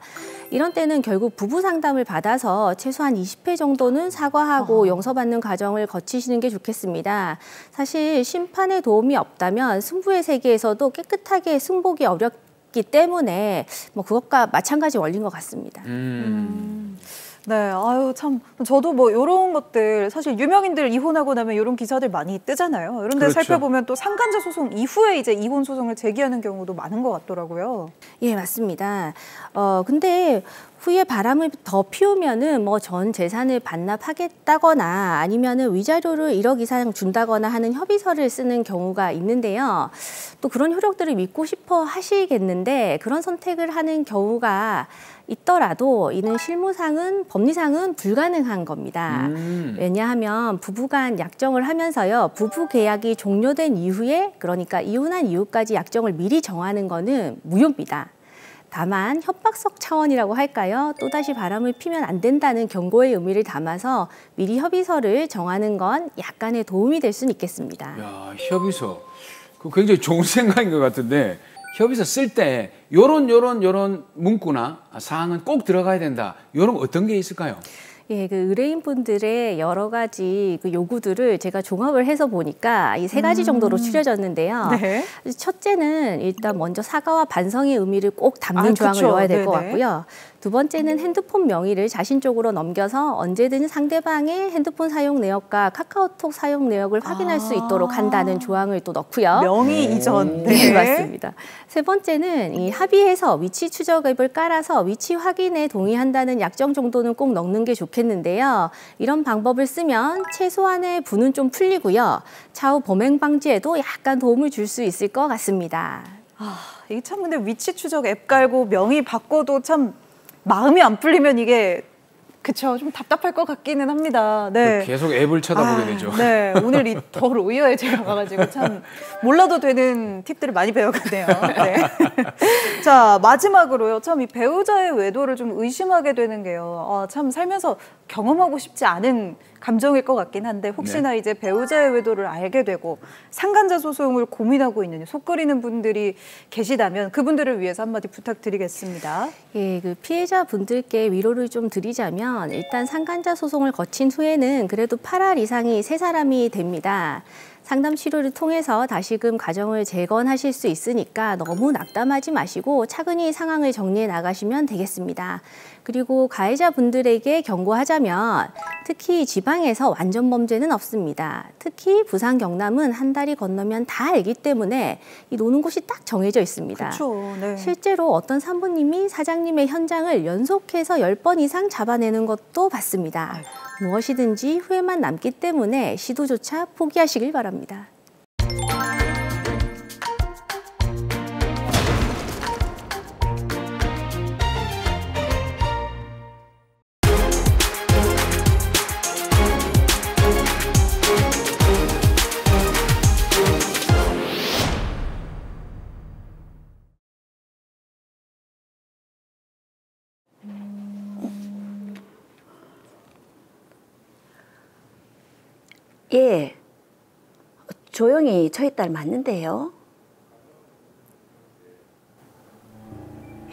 이런 때는 결국 부부 상담을 받아서 최소한 20회 정도는 사과하고 용서받는 과정을 거치시는 게 좋겠습니다. 사실 심판의 도움이 없다면 승부의 세계에서도 깨끗하게 승복이 어렵기 때문에 뭐 그것과 마찬가지 원리인 것 같습니다. 네, 아유 참 저도 뭐 이런 것들 사실 유명인들 이혼하고 나면 이런 기사들 많이 뜨잖아요. 이런 데 그렇죠. 살펴보면 또 상간자 소송 이후에 이제 이혼 소송을 제기하는 경우도 많은 것 같더라고요. 예, 맞습니다. 근데 후에 바람을 더 피우면은 뭐 전 재산을 반납하겠다거나 아니면은 위자료를 1억 이상 준다거나 하는 협의서를 쓰는 경우가 있는데요. 또 그런 효력들을 믿고 싶어 하시겠는데 그런 선택을 하는 경우가 있더라도 이는 실무상은 법리상은 불가능한 겁니다. 왜냐하면 부부간 약정을 하면서요. 부부 계약이 종료된 이후에 그러니까 이혼한 이후까지 약정을 미리 정하는 거는 무효입니다. 다만 협박성 차원이라고 할까요? 또다시 바람을 피면 안 된다는 경고의 의미를 담아서 미리 협의서를 정하는 건 약간의 도움이 될 수는 있겠습니다. 야, 협의서. 그 굉장히 좋은 생각인 것 같은데 협의서 쓸 때 요런 문구나 사항은 꼭 들어가야 된다. 요런 어떤 게 있을까요? 예, 그 의뢰인분들의 여러 가지 그 요구들을 제가 종합을 해서 보니까 이 3가지 정도로 추려졌는데요. 네. 첫째는 일단 먼저 사과와 반성의 의미를 꼭 담는 조항을 넣어야 될 것 같고요. 두 번째는 핸드폰 명의를 자신 쪽으로 넘겨서 언제든 상대방의 핸드폰 사용 내역과 카카오톡 사용 내역을 확인할 수 있도록 한다는 조항을 또 넣고요. 명의 이전. 네, 맞습니다. 세 번째는 이 합의해서 위치 추적 앱을 깔아서 위치 확인에 동의한다는 약정 정도는 꼭 넣는 게 좋겠는데요. 이런 방법을 쓰면 최소한의 부는 좀 풀리고요. 차후 범행 방지에도 약간 도움을 줄 수 있을 것 같습니다. 이게 참 근데 위치 추적 앱 깔고 명의 바꿔도 참 마음이 안 풀리면 이게 그쵸 좀 답답할 것 같기는 합니다. 네. 계속 앱을 쳐다보게 되죠. 네, 오늘 이 더 로이어에 제가 가가지고 참 몰라도 되는 팁들을 많이 배워가네요. 네. 자 마지막으로요. 참 이 배우자의 외도를 좀 의심하게 되는 게요. 참 살면서 경험하고 싶지 않은 감정일 것 같긴 한데 혹시나 이제 배우자의 외도를 알게 되고 상간자 소송을 고민하고 있는 속 끓이는 분들이 계시다면 그분들을 위해서 한마디 부탁드리겠습니다. 예, 그 피해자분들께 위로를 좀 드리자면 일단 상간자 소송을 거친 후에는 그래도 8알 이상이 3사람이 됩니다. 상담 치료를 통해서 다시금 가정을 재건하실 수 있으니까 너무 낙담하지 마시고 차근히 상황을 정리해 나가시면 되겠습니다. 그리고 가해자분들에게 경고하자면 특히 지방에서 완전 범죄는 없습니다. 특히 부산 경남은 한 달이 건너면 다 알기 때문에 이 노는 곳이 딱 정해져 있습니다. 그렇죠. 네. 실제로 어떤 산부님이 사장님의 현장을 연속해서 10번 이상 잡아내는 것도 봤습니다. 무엇이든지 후회만 남기 때문에 시도조차 포기하시길 바랍니다. 예, 조용히 저희 딸 맞는데요.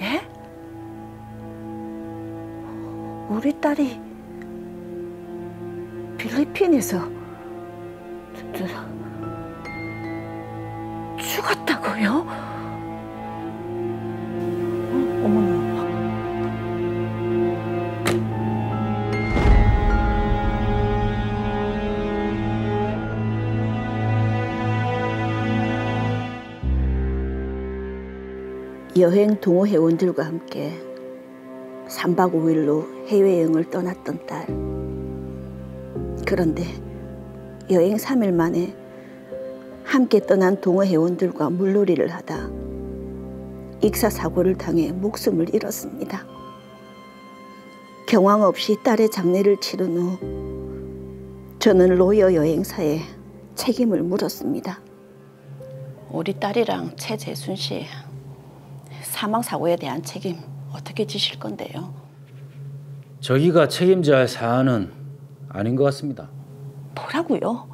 예? 우리 딸이 필리핀에서 죽었다고요? 어머나. 여행 동호 회원들과 함께 3박 5일로 해외여행을 떠났던 딸. 그런데 여행 3일 만에 함께 떠난 동호 회원들과 물놀이를 하다 익사사고를 당해 목숨을 잃었습니다. 경황 없이 딸의 장례를 치른 후 저는 로이어 여행사에 책임을 물었습니다. 우리 딸이랑 최재순 씨 사망사고에 대한 책임 어떻게 지실 건데요? 저희가 책임져야 할 사안은 아닌 것 같습니다. 뭐라고요?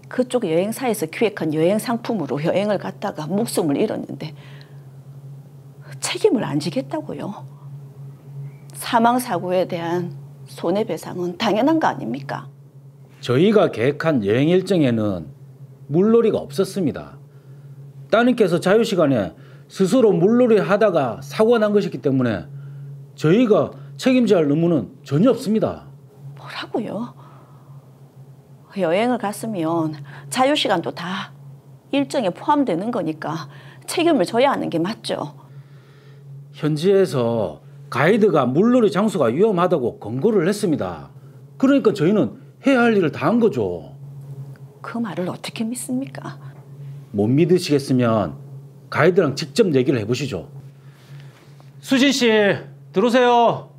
그쪽 여행사에서 기획한 여행 상품으로 여행을 갔다가 목숨을 잃었는데 책임을 안 지겠다고요? 사망사고에 대한 손해배상은 당연한 거 아닙니까? 저희가 계획한 여행 일정에는 물놀이가 없었습니다. 따님께서 자유시간에 스스로 물놀이 하다가 사고가 난 것이기 때문에 저희가 책임져야 할 의무는 전혀 없습니다. 뭐라고요? 여행을 갔으면 자유시간도 다 일정에 포함되는 거니까 책임을 져야 하는 게 맞죠. 현지에서 가이드가 물놀이 장소가 위험하다고 권고를 했습니다. 그러니까 저희는 해야 할 일을 다 한 거죠. 그 말을 어떻게 믿습니까? 못 믿으시겠으면 가이드랑 직접 얘기를 해보시죠. 수진 씨, 들어오세요.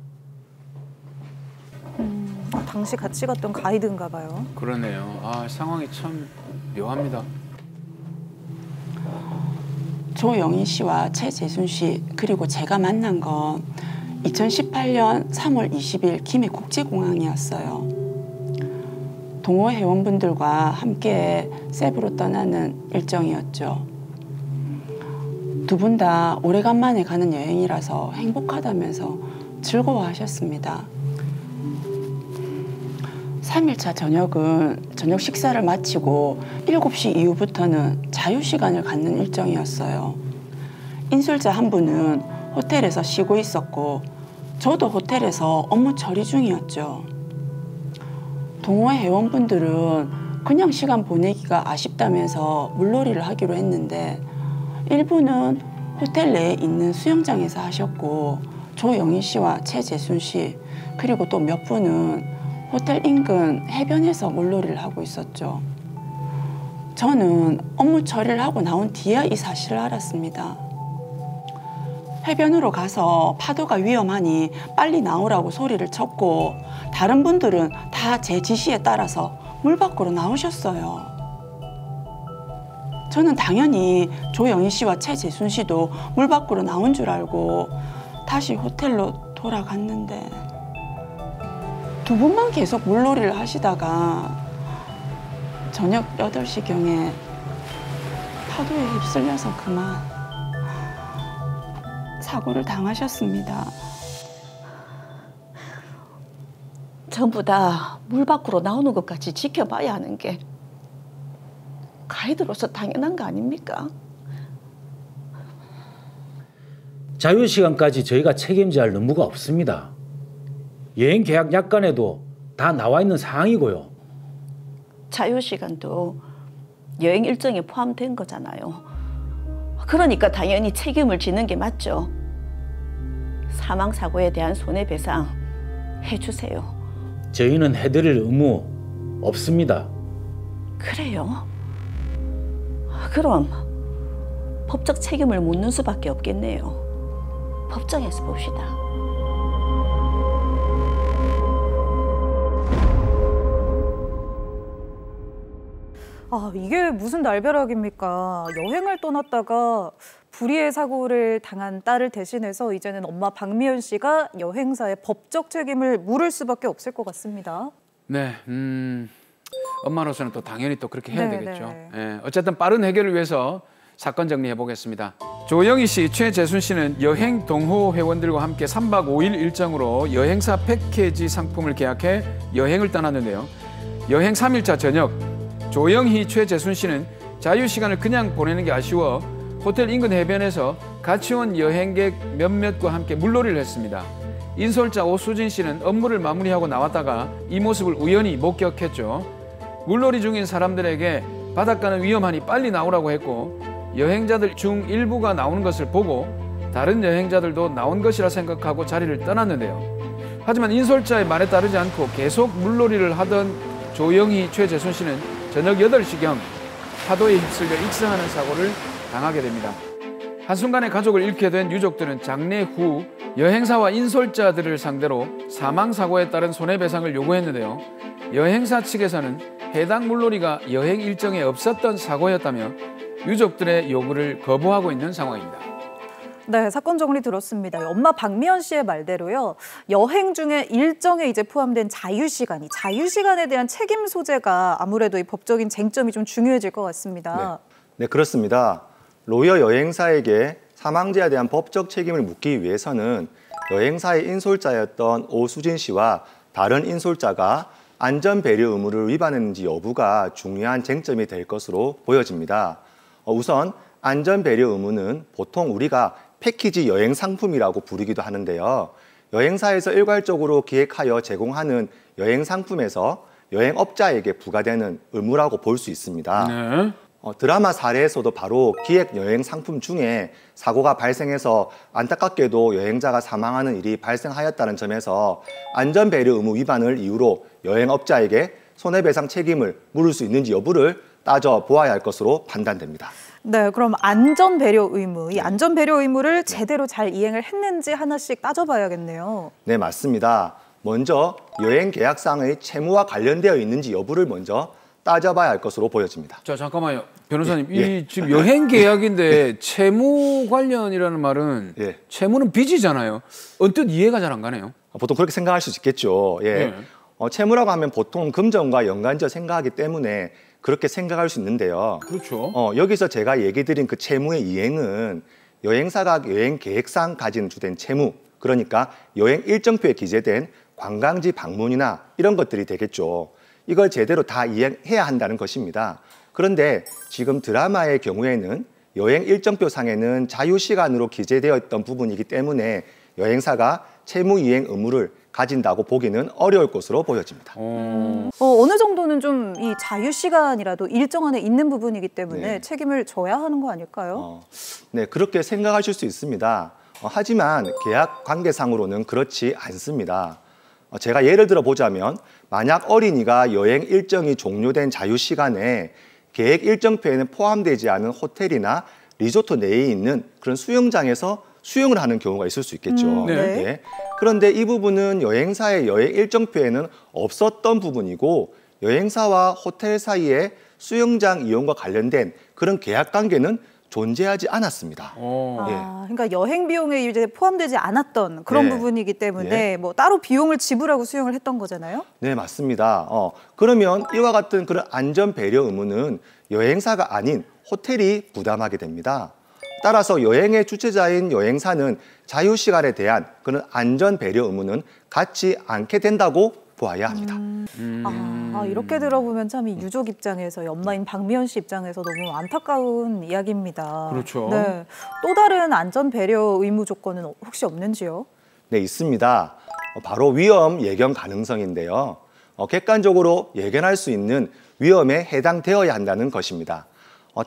당시 같이 갔던 가이드인가 봐요. 그러네요. 아, 상황이 참 묘합니다. 조영희 씨와 최재순 씨 그리고 제가 만난 건 2018년 3월 20일 김해국제공항이었어요. 동호 회원분들과 함께 세부로 떠나는 일정이었죠. 두 분 다 오래간만에 가는 여행이라서 행복하다면서 즐거워하셨습니다. 3일차 저녁은 저녁 식사를 마치고 7시 이후부터는 자유시간을 갖는 일정이었어요. 인솔자 한 분은 호텔에서 쉬고 있었고 저도 호텔에서 업무 처리 중이었죠. 동호회 회원분들은 그냥 시간 보내기가 아쉽다면서 물놀이를 하기로 했는데 일부는 호텔 내에 있는 수영장에서 하셨고 조영희 씨와 최재순 씨 그리고 또 몇 분은 호텔 인근 해변에서 물놀이를 하고 있었죠. 저는 업무 처리를 하고 나온 뒤에 이 사실을 알았습니다. 해변으로 가서 파도가 위험하니 빨리 나오라고 소리를 쳤고 다른 분들은 다 제 지시에 따라서 물 밖으로 나오셨어요. 저는 당연히 조영희 씨와 최재순 씨도 물 밖으로 나온 줄 알고 다시 호텔로 돌아갔는데 두 분만 계속 물놀이를 하시다가 저녁 8시경에 파도에 휩쓸려서 그만 사고를 당하셨습니다. 전부 다 물 밖으로 나오는 것까지 지켜봐야 하는 게 가이드로서 당연한 거 아닙니까? 자유시간까지 저희가 책임져야 할 의무가 없습니다. 여행 계약 약관에도 다 나와 있는 사항이고요. 자유시간도 여행 일정에 포함된 거잖아요. 그러니까 당연히 책임을 지는 게 맞죠. 사망사고에 대한 손해배상 해주세요. 저희는 해드릴 의무 없습니다. 그래요? 그럼 법적 책임을 묻는 수밖에 없겠네요. 법정에서 봅시다. 아, 이게 무슨 날벼락입니까? 여행을 떠났다가 불의의 사고를 당한 딸을 대신해서 이제는 엄마 박미연 씨가 여행사의 법적 책임을 물을 수밖에 없을 것 같습니다. 네, 엄마로서는 또 당연히 또 그렇게 해야 네, 되겠죠. 네. 예, 어쨌든 빠른 해결을 위해서 사건 정리해 보겠습니다. 조영희 씨, 최재순 씨는 여행 동호 회원들과 함께 3박 5일 일정으로 여행사 패키지 상품을 계약해 여행을 떠났는데요. 여행 3일차 저녁, 조영희, 최재순 씨는 자유시간을 그냥 보내는 게 아쉬워 호텔 인근 해변에서 같이 온 여행객 몇몇과 함께 물놀이를 했습니다. 인솔자 오수진 씨는 업무를 마무리하고 나왔다가 이 모습을 우연히 목격했죠. 물놀이 중인 사람들에게 바닷가는 위험하니 빨리 나오라고 했고 여행자들 중 일부가 나오는 것을 보고 다른 여행자들도 나온 것이라 생각하고 자리를 떠났는데요. 하지만 인솔자의 말에 따르지 않고 계속 물놀이를 하던 조영희, 최재순 씨는 저녁 8시경 파도에 휩쓸려 익사하는 사고를 당하게 됩니다. 한순간에 가족을 잃게 된 유족들은 장례 후 여행사와 인솔자들을 상대로 사망사고에 따른 손해배상을 요구했는데요. 여행사 측에서는 해당 물놀이가 여행 일정에 없었던 사고였다며 유족들의 요구를 거부하고 있는 상황입니다. 네, 사건 정리 들었습니다. 엄마 박미연 씨의 말대로요. 여행 중에 일정에 이제 포함된 자유시간에 대한 책임 소재가 아무래도 이 법적인 쟁점이 좀 중요해질 것 같습니다. 네, 그렇습니다. 로여 여행사에게 사망자에 대한 법적 책임을 묻기 위해서는 여행사의 인솔자였던 오수진 씨와 다른 인솔자가 안전배려 의무를 위반했는지 여부가 중요한 쟁점이 될 것으로 보여집니다. 우선 안전배려 의무는 보통 우리가 패키지 여행 상품이라고 부르기도 하는데요. 여행사에서 일괄적으로 기획하여 제공하는 여행 상품에서 여행업자에게 부과되는 의무라고 볼 수 있습니다. 드라마 사례에서도 바로 기획 여행 상품 중에 사고가 발생해서 안타깝게도 여행자가 사망하는 일이 발생하였다는 점에서 안전배려 의무 위반을 이유로 여행업자에게 손해배상 책임을 물을 수 있는지 여부를 따져보아야 할 것으로 판단됩니다. 네, 그럼 안전배려 의무, 이 안전배려 의무를 제대로 잘 이행을 했는지 하나씩 따져봐야겠네요. 네, 맞습니다. 먼저 여행 계약상의 채무와 관련되어 있는지 여부를 먼저 따져봐야 할 것으로 보여집니다. 자, 잠깐만요. 변호사님, 이 지금 여행 계약인데 채무 관련이라는 말은 채무는 빚이잖아요. 언뜻 이해가 잘 안 가네요. 보통 그렇게 생각할 수 있겠죠. 예. 채무라고 하면 보통 금전과 연관지어 생각하기 때문에 그렇게 생각할 수 있는데요. 그렇죠. 여기서 제가 얘기 드린 그 채무의 이행은 여행사가 여행 계획상 가진 주된 채무, 그러니까 여행 일정표에 기재된 관광지 방문이나 이런 것들이 되겠죠. 이걸 제대로 다 이행해야 한다는 것입니다. 그런데 지금 드라마의 경우에는 여행 일정표 상에는 자유시간으로 기재되어 있던 부분이기 때문에 여행사가 채무 이행 의무를 가진다고 보기는 어려울 것으로 보여집니다. 어느 정도는 좀 이 자유시간이라도 일정 안에 있는 부분이기 때문에 책임을 져야 하는 거 아닐까요? 네, 그렇게 생각하실 수 있습니다. 하지만 계약 관계상으로는 그렇지 않습니다. 제가 예를 들어 보자면 만약 어린이가 여행 일정이 종료된 자유시간에 계획 일정표에는 포함되지 않은 호텔이나 리조트 내에 있는 그런 수영장에서 수영을 하는 경우가 있을 수 있겠죠. 네. 그런데 이 부분은 여행사의 여행 일정표에는 없었던 부분이고 여행사와 호텔 사이에 수영장 이용과 관련된 그런 계약 관계는 존재하지 않았습니다. 그러니까 여행 비용에 이제 포함되지 않았던 그런 부분이기 때문에 뭐 따로 비용을 지불하고 수영을 했던 거잖아요. 네, 맞습니다. 그러면 이와 같은 그런 안전 배려 의무는 여행사가 아닌 호텔이 부담하게 됩니다. 따라서 여행의 주체자인 여행사는 자유시간에 대한 그런 안전 배려 의무는 갖지 않게 된다고 보아야 합니다. 이렇게 들어보면 참 이 유족 입장에서 엄마인 박미연 씨 입장에서 너무 안타까운 이야기입니다. 그렇죠. 네. 또 다른 안전 배려 의무 조건은 혹시 없는지요? 네, 있습니다. 바로 위험 예견 가능성인데요. 객관적으로 예견할 수 있는 위험에 해당되어야 한다는 것입니다.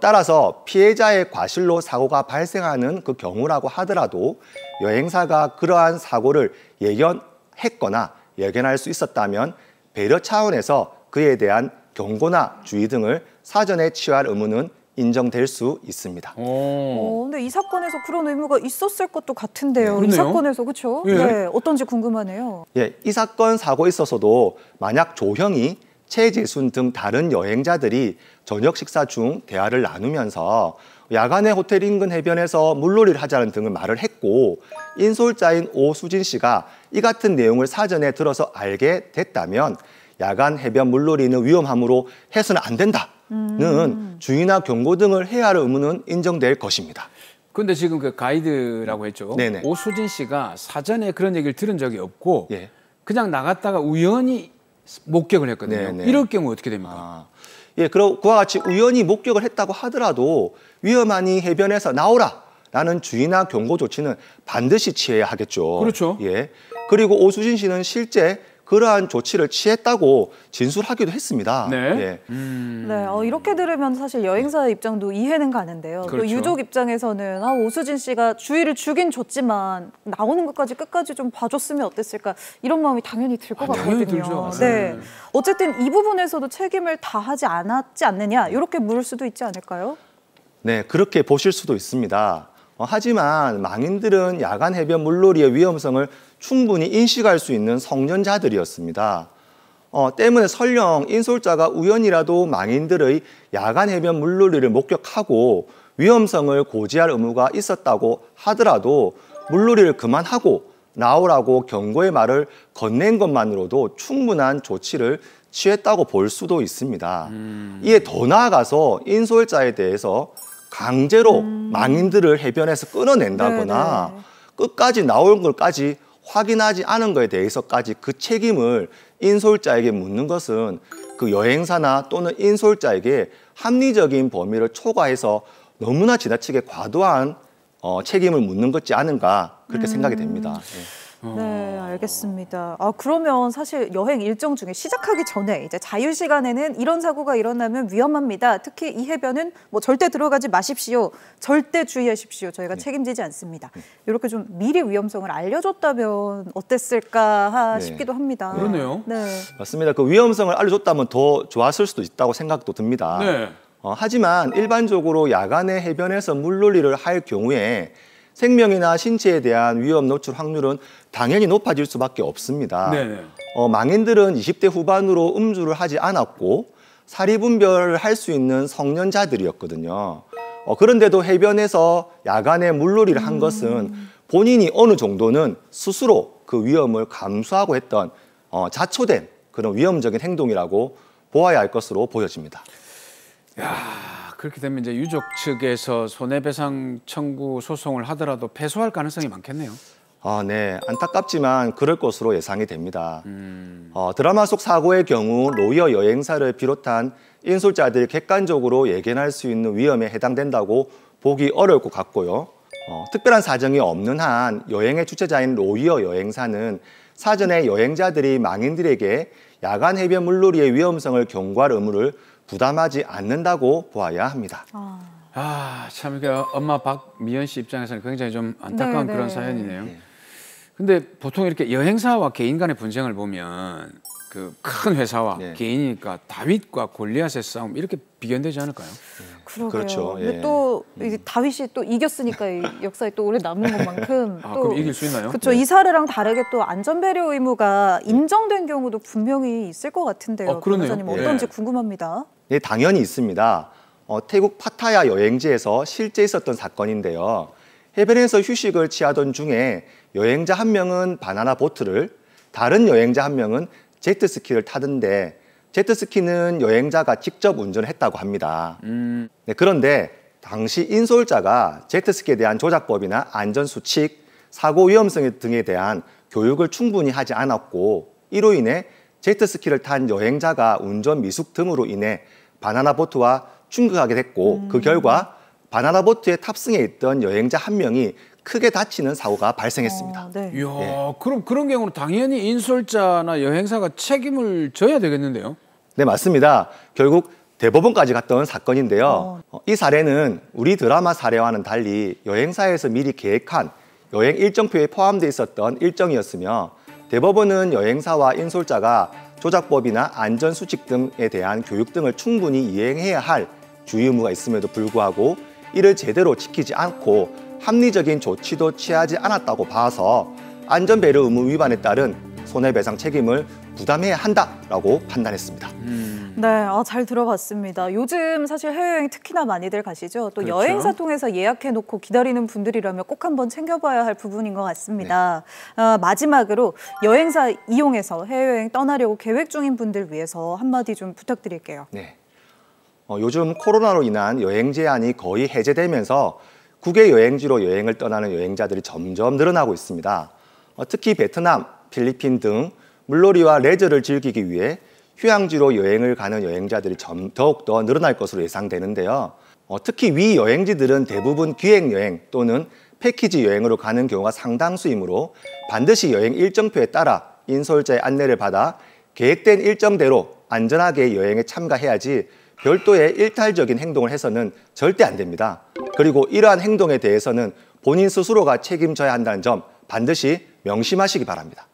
따라서 피해자의 과실로 사고가 발생하는 그 경우라고 하더라도 여행사가 그러한 사고를 예견했거나 예견할 수 있었다면 배려 차원에서 그에 대한 경고나 주의 등을 사전에 취할 의무는 인정될 수 있습니다. 근데 이 사건에서 그런 의무가 있었을 것도 같은데요. 네, 이 사건에서 그렇죠? 예. 네, 어떤지 궁금하네요. 예, 이 사건 사고에 있어서도 만약 조형이 최재순 등 다른 여행자들이 저녁 식사 중 대화를 나누면서 야간에 호텔 인근 해변에서 물놀이를 하자는 등을 말을 했고 인솔자인 오수진 씨가 이 같은 내용을 사전에 들어서 알게 됐다면 야간 해변 물놀이는 위험하므로 해서는 안 된다는 주의나 경고 등을 해야 할 의무는 인정될 것입니다. 근데 지금 그 가이드라고 했죠. 네네. 오수진 씨가 사전에 그런 얘기를 들은 적이 없고 그냥 나갔다가 우연히 목격을 했거든요. 네네. 이럴 경우 어떻게 됩니까? 예, 그와 같이 우연히 목격을 했다고 하더라도 위험하니 해변에서 나오라라는 주의나 경고 조치는 반드시 취해야 하겠죠. 그렇죠. 예. 그리고 오수진 씨는 실제 그러한 조치를 취했다고 진술하기도 했습니다. 네. 예. 네, 이렇게 들으면 사실 여행사의 입장도 이해는 가는데요. 그렇죠. 또 유족 입장에서는 오수진 씨가 주의를 주긴 줬지만 나오는 것까지 끝까지 좀 봐줬으면 어땠을까 이런 마음이 당연히 들 것 같거든요. 당연히 들죠. 네, 어쨌든 이 부분에서도 책임을 다하지 않았지 않느냐 이렇게 물을 수도 있지 않을까요? 네, 그렇게 보실 수도 있습니다. 하지만 망인들은 야간 해변 물놀이의 위험성을 충분히 인식할 수 있는 성년자들이었습니다. 때문에 설령 인솔자가 우연이라도 망인들의 야간 해변 물놀이를 목격하고 위험성을 고지할 의무가 있었다고 하더라도 물놀이를 그만하고 나오라고 경고의 말을 건넨 것만으로도 충분한 조치를 취했다고 볼 수도 있습니다. 이에 더 나아가서 인솔자에 대해서 강제로 망인들을 해변에서 끌어낸다거나 끝까지 나올 걸까지 확인하지 않은 것에 대해서까지 그 책임을 인솔자에게 묻는 것은 그 여행사나 또는 인솔자에게 합리적인 범위를 초과해서 너무나 지나치게 과도한 책임을 묻는 것이 아닌가 그렇게 생각이 됩니다. 네, 알겠습니다. 그러면 사실 여행 일정 중에 시작하기 전에 이제 자유 시간에는 이런 사고가 일어나면 위험합니다. 특히 이 해변은 뭐 절대 들어가지 마십시오. 절대 주의하십시오. 저희가 책임지지 않습니다. 이렇게 좀 미리 위험성을 알려줬다면 어땠을까 싶기도 합니다. 그러네요. 네. 맞습니다. 그 위험성을 알려줬다면 더 좋았을 수도 있다고 생각도 듭니다. 네. 하지만 일반적으로 야간에 해변에서 물놀이를 할 경우에 생명이나 신체에 대한 위험 노출 확률은 당연히 높아질 수밖에 없습니다. 네네. 망인들은 20대 후반으로 음주를 하지 않았고 사리분별을 할 수 있는 성년자들이었거든요. 그런데도 해변에서 야간에 물놀이를 한 것은 본인이 어느 정도는 스스로 그 위험을 감수하고 했던 자초된 그런 위험적인 행동이라고 보아야 할 것으로 보여집니다. 야, 그렇게 되면 이제 유족 측에서 손해배상 청구 소송을 하더라도 패소할 가능성이 많겠네요. 네. 안타깝지만 그럴 것으로 예상이 됩니다. 드라마 속 사고의 경우 로이어 여행사를 비롯한 인솔자들이 객관적으로 예견할 수 있는 위험에 해당된다고 보기 어려울 것 같고요. 특별한 사정이 없는 한 여행의 주최자인 로이어 여행사는 사전에 여행자들이 망인들에게 야간 해변 물놀이의 위험성을 경고할 의무를 부담하지 않는다고 보아야 합니다. 참 이게 엄마 박미연 씨 입장에서는 굉장히 좀 안타까운 네, 그런 네. 사연이네요. 근데 보통 이렇게 여행사와 개인 간의 분쟁을 보면 그 큰 회사와 개인이니까 다윗과 골리앗의 싸움 이렇게 비견되지 않을까요? 그러게요. 그렇죠. 근데 또 이게 다윗이 또 이겼으니까 이 역사에 또 오래 남는 것만큼 또 그럼 이길 수 있나요? 그렇죠. 이 사례랑 다르게 또 안전배려 의무가 인정된 경우도 분명히 있을 것 같은데요. 그러네요. 변호사님 어떤지 궁금합니다. 네, 당연히 있습니다. 태국 파타야 여행지에서 실제 있었던 사건인데요. 해변에서 휴식을 취하던 중에 여행자 한 명은 바나나 보트를, 다른 여행자 한 명은 제트스키를 타던데 제트스키는 여행자가 직접 운전을 했다고 합니다. 네, 그런데 당시 인솔자가 제트스키에 대한 조작법이나 안전수칙, 사고 위험성 등에 대한 교육을 충분히 하지 않았고 이로 인해 제트스키를 탄 여행자가 운전 미숙 등으로 인해 바나나 보트와 충격하게 됐고 그 결과 바나나 보트에 탑승해 있던 여행자 한 명이 크게 다치는 사고가 발생했습니다. 이야, 그럼 그런 경우는 당연히 인솔자나 여행사가 책임을 져야 되겠는데요? 네, 맞습니다. 결국 대법원까지 갔던 사건인데요. 이 사례는 우리 드라마 사례와는 달리 여행사에서 미리 계획한 여행 일정표에 포함되어 있었던 일정이었으며 대법원은 여행사와 인솔자가 조작법이나 안전수칙 등에 대한 교육 등을 충분히 이행해야 할 주의 의무가 있음에도 불구하고 이를 제대로 지키지 않고 합리적인 조치도 취하지 않았다고 봐서 안전배려 의무 위반에 따른 손해배상 책임을 부담해야 한다라고 판단했습니다. 네, 잘 들어봤습니다. 요즘 사실 해외여행 특히나 많이들 가시죠. 또 그렇죠. 여행사 통해서 예약해놓고 기다리는 분들이라면 꼭 한번 챙겨봐야 할 부분인 것 같습니다. 마지막으로 여행사 이용해서 해외여행 떠나려고 계획 중인 분들 위해서 한마디 좀 부탁드릴게요. 네. 요즘 코로나로 인한 여행 제한이 거의 해제되면서 국외 여행지로 여행을 떠나는 여행자들이 점점 늘어나고 있습니다. 특히 베트남, 필리핀 등 물놀이와 레저를 즐기기 위해 휴양지로 여행을 가는 여행자들이 더욱더 늘어날 것으로 예상되는데요. 특히 위 여행지들은 대부분 기획여행 또는 패키지 여행으로 가는 경우가 상당수이므로 반드시 여행 일정표에 따라 인솔자의 안내를 받아 계획된 일정대로 안전하게 여행에 참가해야지 별도의 일탈적인 행동을 해서는 절대 안 됩니다. 그리고 이러한 행동에 대해서는 본인 스스로가 책임져야 한다는 점 반드시 명심하시기 바랍니다.